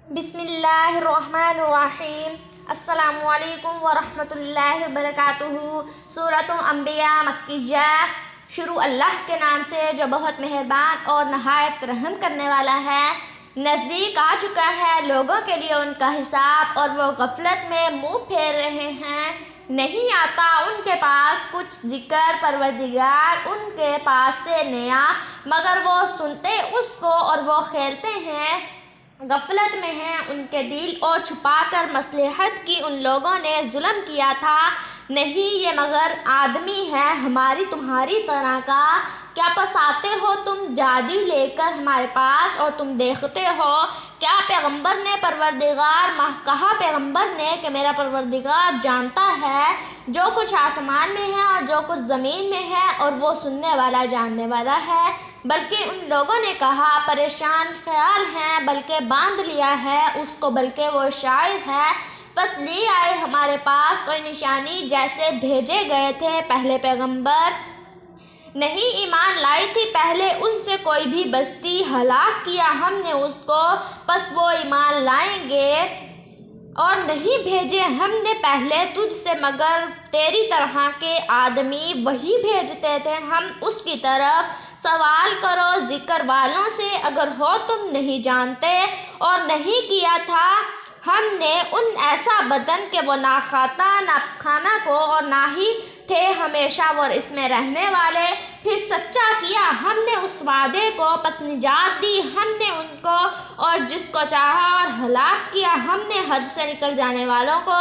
بسم اللہ الرحمن الرحیم۔ السلام علیکم ورحمۃ اللہ وبرکاتہ۔ سورۃ انبیاء مکیہ۔ شروع اللہ کے نام سے جو بہت مہربان اور نہایت رحم کرنے والا ہے۔ نزدیک آ چکا ہے لوگوں کے لیے ان کا حساب، اور وہ غفلت میں منہ پھیر رہے ہیں۔ نہیں آتا ان کے پاس کچھ ذکر پروردگار ان کے پاس سے نیا، مگر وہ سنتے اس کو اور وہ کھیلتے ہیں۔ غفلت میں ہیں ان کے دل، اور چھپا کر مصلحت کی ان لوگوں نے ظلم کیا تھا۔ نہیں یہ مگر آدمی ہے ہماری تمہاری طرح کا۔ کیا پس آتے ہو تم جادو لے کر ہمارے پاس، اور تم دیکھتے ہو کیا پیغمبر نے کہا پیغمبر نے کہ میرا پروردگار جانتا ہے جو کچھ آسمان میں ہے اور جو کچھ زمین میں ہے، اور وہ سننے والا جاننے والا ہے۔ بلکہ ان لوگوں نے کہا پریشان خیال ہیں، بلکہ باندھ لیا ہے اس کو، بلکہ وہ شاعر ہے۔ بس لے آئے ہمارے پاس کوئی نشانی جیسے بھیجے گئے تھے پہلے پیغمبر۔ نہیں ایمان لائی تھی پہلے ان سے کوئی بھی بستی، ہلاک کیا ہم نے اس کو، پس وہ ایمان لائیں گے۔ اور نہیں بھیجے ہم نے پہلے تجھ سے مگر تیری طرح کے آدمی، وہی بھیجتے تھے ہم اس کی طرف۔ سوال کرو ذکر والوں سے اگر ہو تم نہیں جانتے۔ اور نہیں کیا تھا ہم نے ان ایسا بدن کہ وہ نہ کھاتا نہ کھانا کو، اور نہ ہی تھے ہمیشہ وہ اس میں رہنے والے۔ پھر سچا کیا ہم نے اس وعدے کو، پس نجات دی ہم نے ان کو، اور جس کو چاہا، اور ہلاک کیا ہم نے حد سے نکل جانے والوں کو۔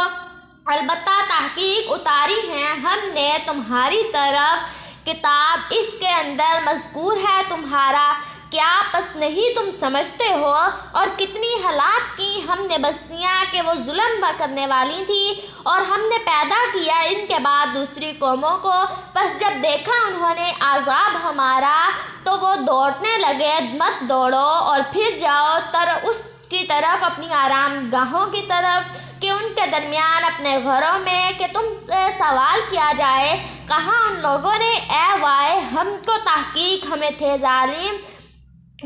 البتہ تحقیق اتاری ہے ہم نے تمہاری طرف کتاب، اس کے اندر مذکور ہے تمہارا، کیا پس نہیں تم سمجھتے ہو؟ اور کتنی ہلاک کی ہم نے بستیاں کہ وہ ظلم کرنے والی تھی، اور ہم نے پیدا کیا ان کے بعد دوسری قوموں کو۔ پس جب دیکھا انہوں نے عذاب ہمارا تو وہ دوڑنے لگے، مت دوڑو اور پھر جاؤ اس کی طرف، اپنی آرام گاہوں کی طرف، کہ ان کے درمیان اپنے گھروں میں، کہ تم سے سوال کیا جائے۔ کہا ان لوگوں نے اے وائے ہم کو، تحقیق ہمیں تھے ظالم،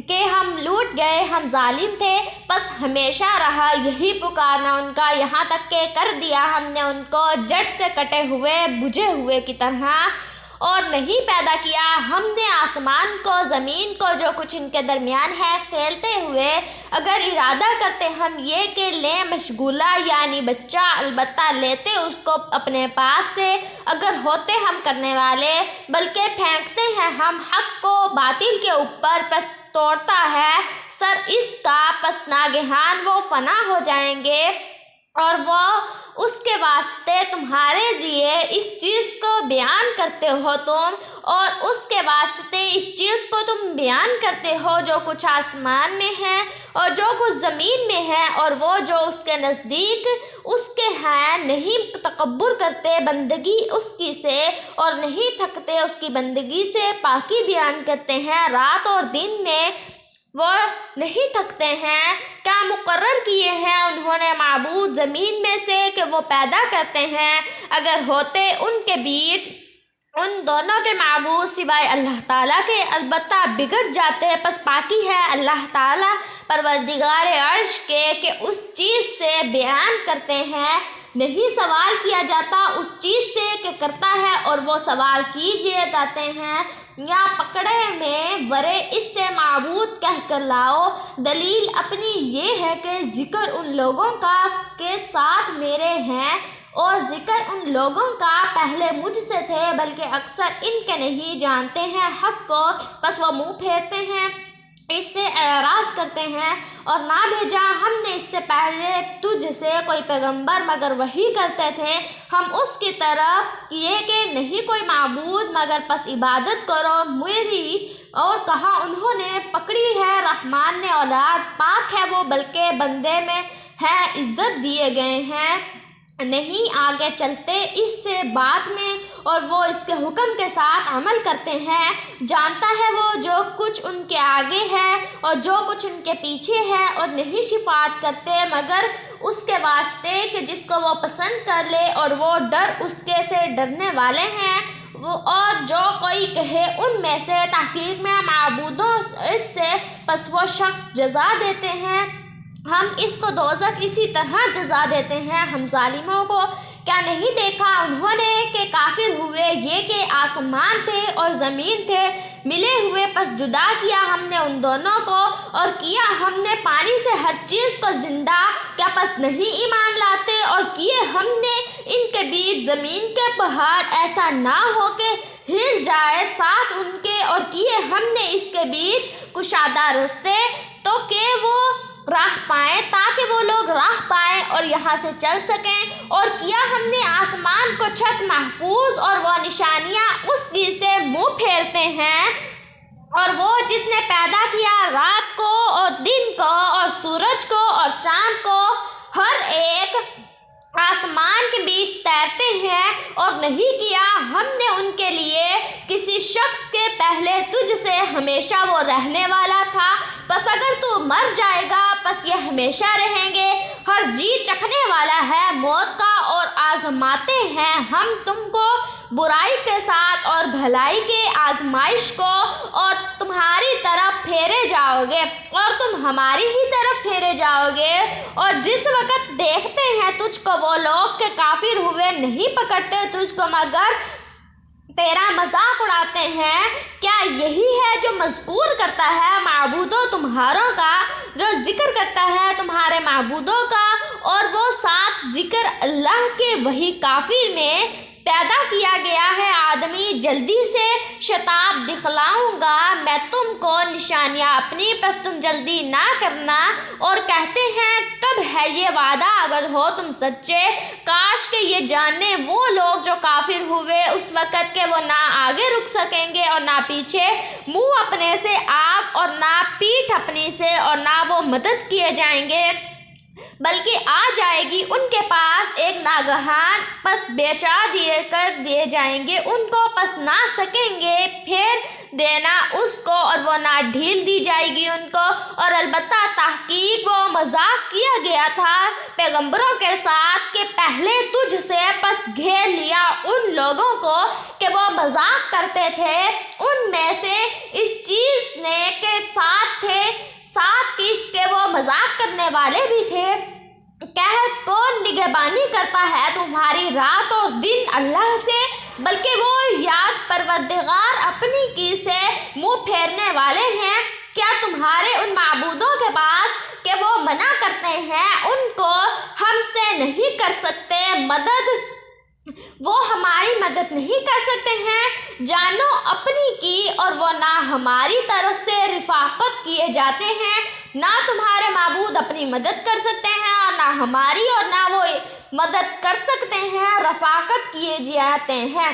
کہ ہم لوٹ گئے ہم ظالم تھے۔ پس ہمیشہ رہا یہی پکارنا ان کا، یہاں تک کہ کر دیا ہم نے ان کو جڑ سے کٹے ہوئے بجھے ہوئے کی طرح۔ اور نہیں پیدا کیا ہم نے آسمان کو زمین کو، جو کچھ ان کے درمیان ہے، کھیلتے ہوئے۔ اگر ارادہ کرتے ہم یہ کہ لیں مشغولہ یعنی بچہ، البتہ لیتے اس کو اپنے پاس سے اگر ہوتے ہم کرنے والے۔ بلکہ پھینکتے ہیں ہم حق کو باطل کے اوپر، پس توڑتا ہے سر اس کا، پس ناگہان وہ فنا ہو جائیں گے۔ اور وہ اس کے واسطے تمہارے لیے اس چیز کو بیان کرتے ہو تم، اور اس کے واسطے اس چیز کو تم بیان کرتے ہو جو کچھ آسمان میں ہے اور جو کچھ زمین میں ہے، اور وہ جو اس کے نزدیک اس کے ہیں۔ نہیں تکبر کرتے بندگی اس کی سے، اور نہیں تھکتے اس کی بندگی سے۔ پاکی بیان کرتے ہیں رات اور دن میں، وہ نہیں تھکتے ہیں۔ کیا مقرر کیے ہیں انہوں نے معبود زمین میں سے کہ وہ پیدا کرتے ہیں، اگر ہوتے ان کے بیچ ان دونوں کے معبود سوائے اللہ تعالیٰ کے، البتہ بگڑ جاتے۔ پس پاکی ہے اللہ تعالیٰ پروردگار عرش کے کہ اس چیز سے بیان کرتے ہیں۔ نہیں سوال کیا جاتا اس چیز سے کہ کرتا ہے، اور وہ سوال کیے جاتے ہیں۔ یا پکڑے میں ورے اس سے معبود کہہ کر لاؤ۔ دلیل اپنی یہ ہے کہ ذکر ان لوگوں کا کے ساتھ میرے ہیں، اور ذکر ان لوگوں کا پہلے مجھ سے تھے، بلکہ اکثر ان کے نہیں جانتے ہیں حق کو، پس وہ منہ پھیرتے ہیں، اس سے اعراض کرتے ہیں۔ اور نہ بھیجا ہم نے اس سے پہلے تجھ سے کوئی پیغمبر مگر وحی کرتے تھے ہم اس کی طرف، یہ کہ نہیں کوئی معبود مگر پس عبادت کرو میری۔ اور کہا انہوں نے پکڑی ہے رحمان نے اولاد، پاک ہے وہ بلکہ بندے میں ہے عزت دیے گئے ہیں۔ نہیں آگے چلتے اس سے بات میں، اور وہ اس کے حکم کے ساتھ عمل کرتے ہیں۔ جانتا ہے وہ جو کچھ ان کے آگے ہے اور جو کچھ ان کے پیچھے ہے، اور نہیں شفاعت کرتے مگر اس کے واسطے کہ جس کو وہ پسند کر لے، اور وہ ڈر اس کے سے ڈرنے والے ہیں۔ اور جو کوئی کہے ان میں سے تحقیق میں معبودوں اس سے، پس وہ شخص جزا دیتے ہیں ہم اس کو دوزخ اسی طرح جزا دیتے ہیں ہم ظالموں کو۔ کیا نہیں دیکھا انہوں نے کہ کافر ہوئے یہ کہ آسمان تھے اور زمین تھے ملے ہوئے، پس جدا کیا ہم نے ان دونوں کو، اور کیا ہم نے پانی سے ہر چیز کو زندہ، کیا پس نہیں ایمان لاتے؟ اور کیے ہم نے ان کے بیچ زمین کے پہاڑ، ایسا نہ ہو کہ ہل جائے ساتھ ان کے، اور کیے ہم نے اس کے بیچ کشادہ رستے تو کہ وہ راہ پائیں، تاکہ وہ لوگ راہ پائیں اور یہاں سے چل سکیں، اور کیا ہم نے آسمان کو چھت محفوظ، اور وہ نشانیاں اس کی سے منہ پھیرتے ہیں، اور وہ جس نے پیدا کیا رات کو اور دن کو اور سورج کو اور چاند کو، ہر ایک آسمان کے بیچ تیرتے ہیں، اور نہیں کیا ہم نے ان کے لیے کسی شخص کے پہلے تجھ سے ہمیشہ وہ رہنے والا تھا، پس اگر تو مر جائے گا پس یہ ہمیشہ رہیں گے۔ ہر جی چکھنے والا ہے موت کا، اور آزماتے ہیں ہم تم کو برائی کے ساتھ اور بھلائی کے آزمائش کو، اور تمہاری طرف پھیرے جاؤ گے اور تم ہماری ہی طرف پھیرے جاؤ گے۔ اور جس وقت دیکھتے ہیں تجھ کو وہ لوگ کہ کافر ہوئے، نہیں پکڑتے تجھ کو مگر تیرا مذاق اڑاتے ہیں۔ کیا یہی ہے جو مذکور کرتا ہے معبودوں تمہاروں کا، جو ذکر کرتا ہے تمہارے معبودوں کا، اور وہ ساتھ ذکر اللہ کے وہی کافر میں پیدا کیا گیا ہے آدمی، جلدی سے شتاب دکھلاؤں گا میں تم کو نشانیاں اپنی، پس تم جلدی نہ کرنا۔ اور کہتے ہیں کب ہے یہ وعدہ اگر ہو تم سچے، کاش کہ یہ جانے وہ لوگ جو کافر ہوئے اس وقت کہ وہ نہ آگے رک سکیں گے اور نہ پیچھے، منہ اپنے سے آگ اور نہ پیٹھ اپنی سے، اور نہ وہ مدد کیے جائیں گے، بلکہ آ جائے گی ان کے پاس ایک ناگہان، پس بیچا دیے جائیں گے ان کو، پس نہ سکیں گے پھیر دینا اس کو، اور وہ نہ ڈھیل دی جائے گی ان کو۔ اور البتہ تحقیق وہ مذاق کیا گیا تھا پیغمبروں کے ساتھ کہ پہلے تجھ سے، پس گھیر لیا ان لوگوں کو کہ وہ مذاق کرتے تھے ان میں سے اس چیز نے کے ساتھ تھے، ساتھ کس کے وہ مذاق کرنے والے بھی تھے۔ کون نگہبانی کرتا ہے تمہاری رات اور دن اللہ سے، بلکہ وہ یاد پروردگار اپنی کی سے منہ پھیرنے والے ہیں۔ کیا تمہارے ان معبودوں کے پاس کہ وہ منع کرتے ہیں ان کو ہم سے نہیں کر سکتے مدد، وہ ہماری مدد نہیں کر سکتے ہیں، جانو اپنی کی، اور وہ نہ ہماری طرف سے رفاقت کیے جاتے ہیں، نہ تمہارے معبود اپنی مدد کر سکتے ہیں اور نہ ہماری، اور نہ وہ مدد کر سکتے ہیں رفاقت کیے جاتے ہیں،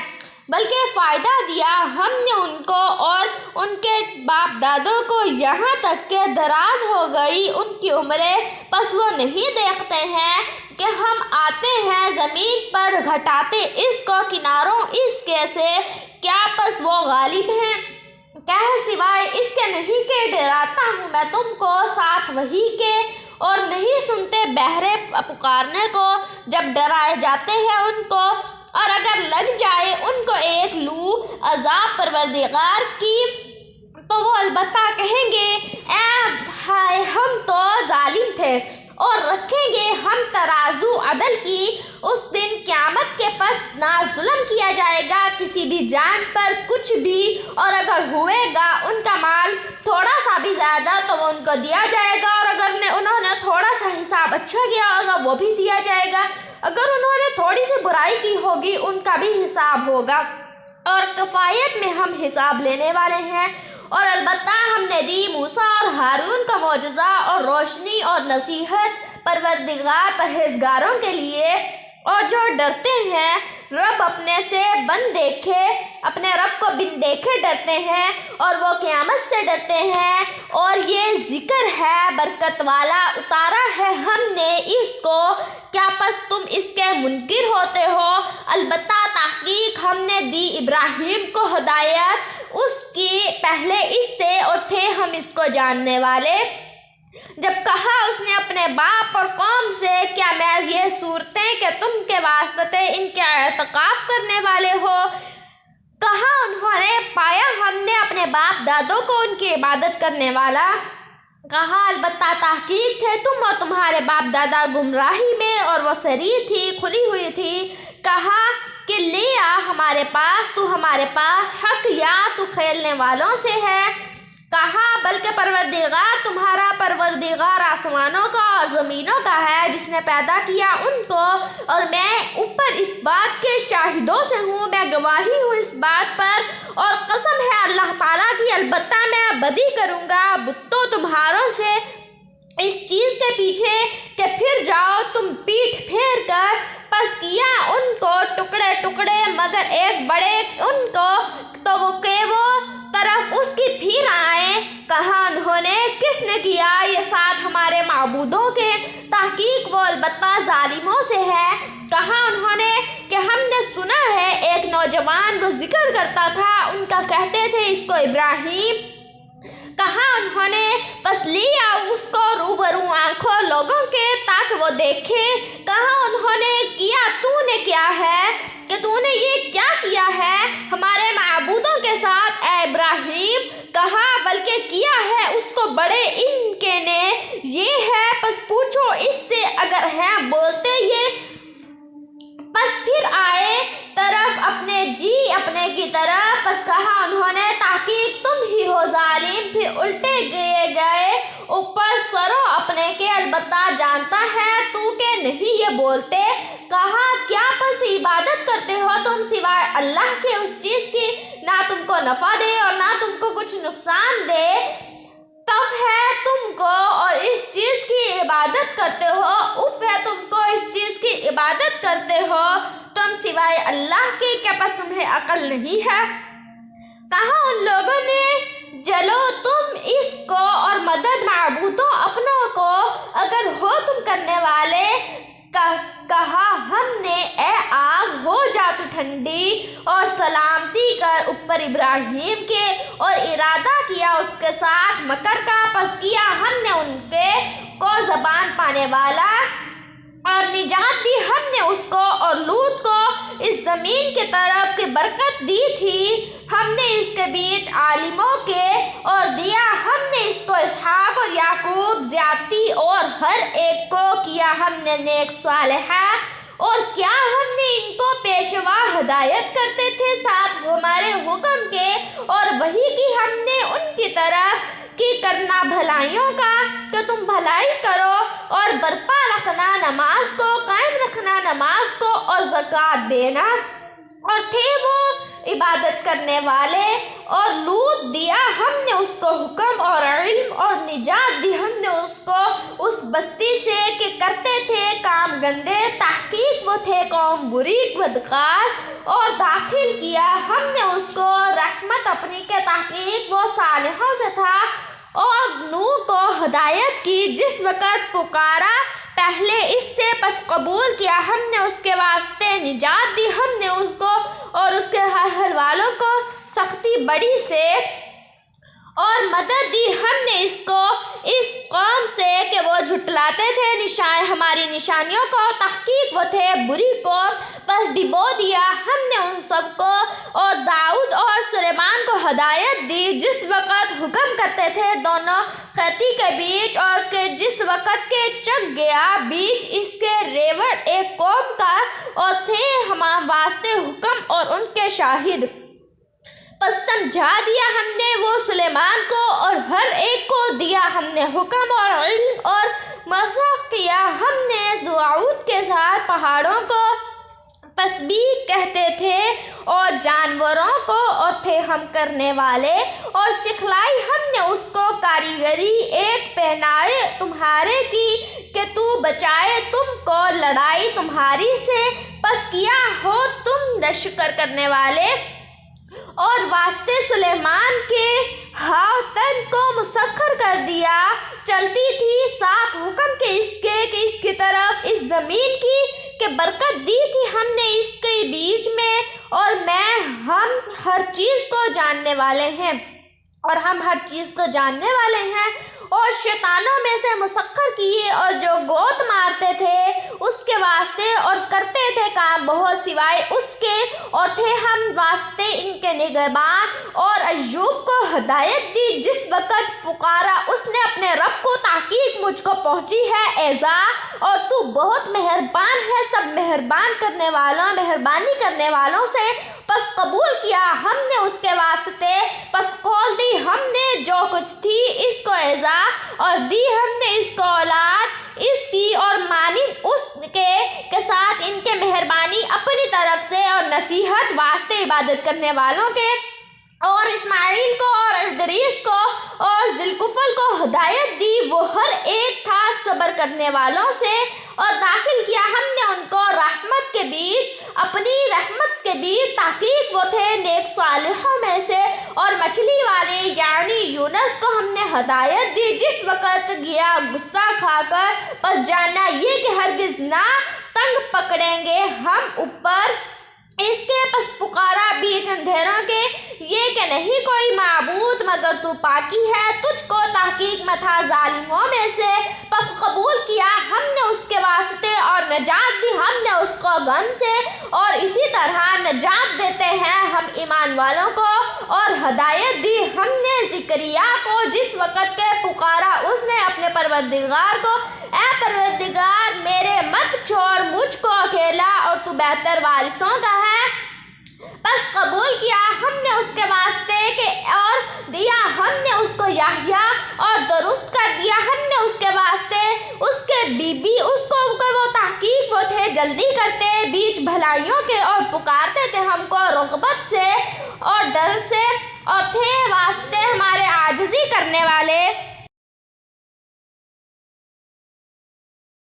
بلکہ فائدہ دیا ہم نے ان کو اور ان کے باپ دادوں کو، یہاں تک کہ دراز ہو گئی ان کی عمریں، پس وہ نہیں دیکھتے ہیں کہ ہم آتے ہیں زمین پر گھٹاتے اس کو کناروں اس کے سے، کیا پس وہ غالب ہیں؟ کیا ہے سوائے اس کے نہیں کہ ڈراتا ہوں میں تم کو ساتھ وہی کے، اور نہیں سنتے بہرے پکارنے کو جب ڈرائے جاتے ہیں ان کو، اور اگر لگ جائے ان کو ایک لو عذاب پروردگار کی تو وہ البتہ کہیں گے اے ہائے ہم تو ظالم تھے، اور رکھیں گے ہم ترازو عدل کی اس دن قیامت کے، پس نہ ظلم کیا جائے گا کسی بھی جان پر کچھ بھی، اور اگر ہوئے گا ان کا مال تھوڑا سا بھی زیادہ تو وہ ان کو دیا جائے گا، اور اگر انہوں نے تھوڑا سا حساب اچھا کیا ہوگا وہ بھی دیا جائے گا، اگر انہوں نے تھوڑی سی برائی کی ہوگی ان کا بھی حساب ہوگا، اور کفایت میں ہم حساب لینے والے ہیں۔ اور البتہ ہم نے دی موسیٰ اور ہارون کا معجزہ اور روشنی اور نصیحت پروردگار پرہیزگاروں کے لیے، اور جو ڈرتے ہیں رب اپنے سے بن دیکھے، اپنے رب کو بن دیکھے ڈرتے ہیں، اور وہ قیامت سے ڈرتے ہیں، اور یہ ذکر ہے برکت والا، اتارا ہے ہم نے اس کو، کیا پس تم اس کے منکر ہوتے ہو؟ البتہ تحقیق ہم نے دی ابراہیم کو ہدایت اس کی پہلے اس سے، اور تھے ہم اس کو جاننے والے۔ جب کہا اس نے اپنے باپ اور قوم سے کیا میں یہ صورتیں کہ تم کے واسطے ان کے اعتکاف کرنے والے ہو، کہا انہوں نے پایا ہم نے اپنے باپ دادوں کو ان کی عبادت کرنے والا، کہا البتہ تحقیق تھے تم اور تمہارے باپ دادا گمراہی میں اور وہ سریر تھی کھلی ہوئی تھی۔ کہا کہ لے آ ہمارے پاس، تو ہمارے پاس حق یا تو کھیلنے والوں سے ہے۔ کہا بلکہ پروردگار تمہارا پروردگار آسمانوں کا اور زمینوں کا ہے، جس نے پیدا کیا ان کو، اور میں اوپر اس بات کے شاہدوں سے ہوں، میں گواہی ہوں اس بات پر، اور قسم ہے اللہ تعالیٰ کی البتہ میں بدی کروں گا بتوں تمہاروں سے اس چیز کے پیچھے کہ پھر جاؤ تم پیٹھ پھیر کر۔ پس کیا ان کو ٹکڑے ٹکڑے مگر ایک بڑے ان کو تو وہ کہ وہ طرف اس کی پھر آئے۔ کہا انہوں نے کس نے کیا یہ ساتھ ہمارے معبودوں کے؟ تحقیق وہ البتہ ظالموں سے ہے۔ کہا انہوں نے کہ ہم نے سنا ہے ایک نوجوان وہ ذکر کرتا تھا ان کا کہتے تھے اس کو ابراہیم۔ کہا انہوں نے پس لے آؤ اس کو روبرو آنکھوں لوگوں کے تاکہ وہ دیکھے۔ کہا انہوں نے کیا تو نے کیا ہے کہ تو نے یہ کیا کیا ہے ہمارے معبودوں کے ساتھ اے ابراہیم؟ کہا بلکہ کیا ہے اس کو بڑے ان کے نے یہ ہے، پس پوچھو اس سے اگر ہیں بولتے یہ۔ پس پھر آئے طرف اپنے اپنے کی طرف۔ پس کہا انہوں نے تحقیق تم ہی ہو ظالم۔ پھر الٹے گئے اوپر سرو اپنے کے، البتہ جانتا ہے تو کہ نہیں یہ بولتے۔ کہا کیا پس عبادت کرتے ہو تم سوائے اللہ کے اس چیز کی نہ تم کو نفع دے اور نہ تم کو کچھ نقصان دے؟ تف ہے تم کو اور اس چیز کی عبادت کرتے ہو، اف ہے تم کو اس چیز کی عبادت کرتے ہو تم سوائے اللہ کے، کیا پس تمہیں عقل نہیں ہے؟ کہا ان لوگوں نے جلو تم اس کو اور مدد معبودوں اپنوں کو اگر ہو تم کرنے والے۔ کہا ہم نے اے آگ ہو جا تو ٹھنڈی اور سلامتی کر اوپر ابراہیم کے، اور ارادہ کیا اس کے ساتھ مکر کا۔ پس کیا ہم نے ان کے کو زبان پانے والا اور نجات دی ہم نے اس کو اور لوط کو اس زمین کی طرف کی برکت دی تھی ہم نے اس کے بیچ عالموں کے، اور دیا ہم نے اس کو اسحاق اور یعقوب زیادتی، اور ہر ایک کو کیا ہم نے نیک صالحہ، اور کیا ہم نے ان کو پیشوا ہدایت کرتے تھے ساتھ ہمارے حکم کے، اور وہی کی ہم نے ان کی طرف کی کرنا بھلائیوں کا کہ تم بھلائی کرو اور برپا رکھنا نماز کو، قائم رکھنا نماز کو اور زکوٰۃ دینا، اور تھے وہ عبادت کرنے والے۔ اور لوط دیا ہم نے اس کو حکم اور علم، اور نجات دی ہم نے اس کو اس بستی سے کہ کرتے تھے کام گندے، تحقیق وہ تھے قوم بری بدکار، اور داخل کیا ہم نے اس کو رحمت اپنی کے، تحقیق وہ صالحوں سے تھا۔ اور نوح کو ہدایت کی جس وقت پکارا پہلے اس سے، پس قبول کیا ہم نے اس کے واسطے، نجات دی ہم نے اس کو اور اس کے گھر والوں کو سختی بڑی سے، اور مدد دی ہم نے اس کو اس قوم سے کہ وہ جھٹلاتے تھے ہماری نشانیوں کو، تحقیق وہ تھے بری قوم، پر ڈبو دیا ہم نے ان سب کو، اور داؤد اور سلیمان کو ہدایت دی جس وقت حکم کرتے تھے دونوں کھیتی کے بیچ، اور کہ جس وقت کے چک گیا بیچ اس کے ریوڑ ایک قوم کا، اور تھے ہمارے واسطے حکم اور ان کے شاہد۔ پس سمجھا دیا ہم نے وہ سلیمان کو، اور ہر ایک کو دیا ہم نے حکم اور علم، اور مسخ کیا ہم نے داؤد کے ساتھ پہاڑوں کو، تسبیح کہتے تھے اور جانوروں کو، اور تھے ہم کرنے والے، اور سکھلائی ہم نے اس کو کاریگری ایک پہنائے تمہارے کی کہ تو بچائے تم کو لڑائی تمہاری سے۔ پس کیا ہو تم نشکر کرنے والے، اور واسطے سلیمان کے ہاتھن کو مسخر کر دیا، چلتی تھی ساتھ حکم کے اس کے کہ اس کی طرف اس زمین کی کہ برکت دی تھی ہم نے اس کے بیچ میں، اور ہم ہر چیز کو جاننے والے ہیں، اور ہم ہر چیز کو جاننے والے ہیں۔ اور شیطانوں میں سے مسخر کیے، اور جو گوت مارتے تھے اس کے واسطے واسطے اور کرتے تھے کام بہت سوائے اس کے، اور تھے ہم واسطے ان کے نگہبان۔ اور ایوب کو ہدایت دی جس وقت پکارا اس نے اپنے رب کو، تحقیق مجھ کو پہنچی ہے ایذا، اور تو بہت مہربان ہے سب مہربانی کرنے والوں سے۔ پس قبول کیا ہم نے اس کے واسطے، پس کھول دی ہم نے جو کچھ تھی اس کو ایذا، اور دی ہم نے اس کو اولاد اس کی، اور مانند اس کے ساتھ ان کے مہربانی اپنی طرف سے، اور نصیحت واسطے عبادت کرنے والوں کے۔ اور اسماعیل کو اور ادریس کو اور ذوالکفل کو ہدایت دی، وہ ہر ایک تھا صبر کرنے والوں سے۔ اور داخل کیا ہم نے ان کو رحمت کے بیچ، اپنی رحمت کے بیچ، تحقیق وہ تھے نیک صالحوں میں سے۔ اور مچھلی والے یعنی یونس کو ہم نے ہدایت دی جس وقت گیا غصہ کھا کر، پس جاننا یہ کہ ہرگز نہ تنگ پکڑیں گے ہم اوپر اس کے، پس پکارا بیچ اندھیروں کے، یہ کہ نہیں کوئی معبود مگر تو پاکی ہے، تجھ کو تحقیق میں تھا ظالموں میں سے۔ پس قبول کیا ہم نے اس کے واسطے اور نجات دی ہم نے اس کو غم سے، اور اسی طرح نجات دیتے ہیں ہم ایمان والوں کو۔ اور ہدایت دی ہم نے زکریا کو جس وقت کے پکارا اس نے اپنے پروردگار کو، اے پروردگار میرے مت چھوڑ مجھ کو اکیلا، اور تو بہتر وارثوں کا ہے۔ بس قبول کیا ہم نے اس کے واسطے کہ، اور دیا ہم نے اس کو یحییٰ، اور درست کر دیا ہم نے اس کے واسطے اس کے بیوی اس کو کہ وہ تحقیق وہ تھے جلدی کرتے بیچ بھلائیوں کے، اور پکارتے تھے ہم کو رغبت سے اور ڈر سے، اور تھے واسطے ہمارے عاجزی کرنے والے۔